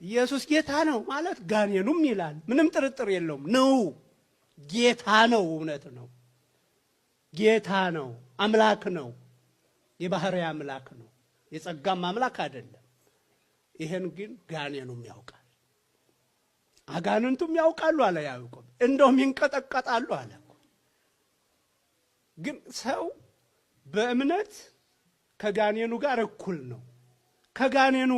ኢየሱስ ጌታ ነው ማለት ጋኔኑም ይላል። ምንም ጥርጥር የለውም ነው። ጌታ ነው፣ እውነት ነው። ጌታ ነው፣ አምላክ ነው፣ የባህሪ አምላክ ነው፣ የጸጋም አምላክ አይደለም። ይሄን ግን ጋኔኑም ያውቃል፣ አጋንንቱም ያውቃሉ አለ ያዕቆብ። እንደውም ይንቀጠቀጣሉ አለ። ግን ሰው በእምነት ከጋኔኑ ጋር እኩል ነው። ከጋኔኑ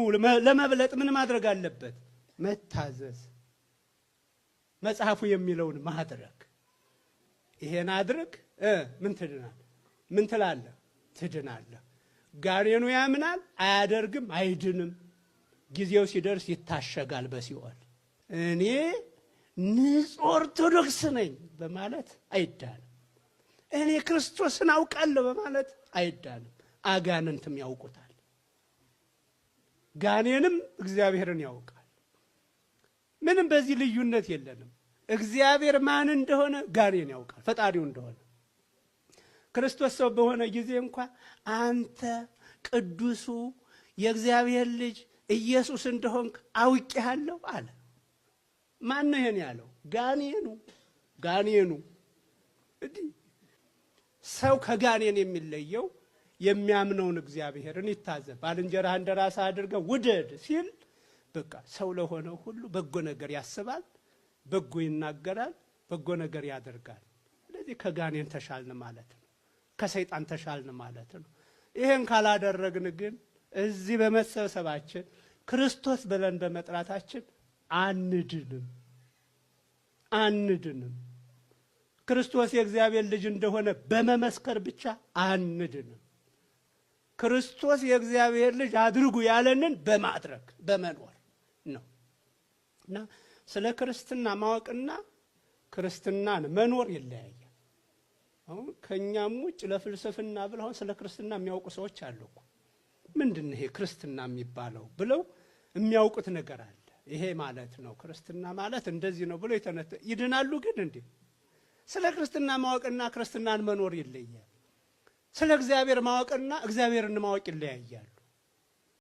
ለመብለጥ ምን ማድረግ አለበት? መታዘዝ፣ መጽሐፉ የሚለውን ማድረግ። ይሄን አድርግ ምን ትድናል? ምን ትላለህ? ትድናለህ። ጋኔኑ ያምናል፣ አያደርግም፣ አይድንም። ጊዜው ሲደርስ ይታሸጋል በሲኦል። እኔ ንጹሕ ኦርቶዶክስ ነኝ በማለት አይዳንም። እኔ ክርስቶስን አውቃለሁ በማለት አይዳንም። አጋንንትም ያውቁታል። ጋኔንም እግዚአብሔርን ያውቃል። ምንም በዚህ ልዩነት የለንም። እግዚአብሔር ማን እንደሆነ ጋኔን ያውቃል፣ ፈጣሪው እንደሆነ። ክርስቶስ ሰው በሆነ ጊዜ እንኳን አንተ ቅዱሱ የእግዚአብሔር ልጅ ኢየሱስ እንደሆንክ አውቄሃለሁ አለ። ማን ነው ይሄን ያለው? ጋኔኑ። ሰው ከጋኔን የሚለየው የሚያምነውን እግዚአብሔርን ይታዘብ። ባልንጀራህ እንደ ራስህ አድርገህ ውደድ ሲል በቃ ሰው ለሆነው ሁሉ በጎ ነገር ያስባል፣ በጎ ይናገራል፣ በጎ ነገር ያደርጋል። ስለዚህ ከጋኔን ተሻልን ማለት ነው፣ ከሰይጣን ተሻልን ማለት ነው። ይሄን ካላደረግን ግን እዚህ በመሰብሰባችን ክርስቶስ ብለን በመጥራታችን አንድንም። ክርስቶስ የእግዚአብሔር ልጅ እንደሆነ በመመስከር ብቻ አንድንም። ክርስቶስ የእግዚአብሔር ልጅ አድርጉ ያለንን በማድረግ በመኖር ነው። እና ስለ ክርስትና ማወቅና ክርስትናን መኖር ይለያያል። አሁን ከኛም ውጭ ለፍልስፍና ብለው ስለ ክርስትና የሚያውቁ ሰዎች አሉ እኮ። ምንድነው ይሄ ክርስትና የሚባለው ብለው የሚያውቁት ነገር አለ። ይሄ ማለት ነው ክርስትና ማለት እንደዚህ ነው ብለው ይድናሉ። ግን እንዴ ስለ ክርስትና ማወቅና ክርስትናን መኖር ይለያል። ስለ እግዚአብሔር ማወቅና እግዚአብሔርን ማወቅ ይለያያሉ።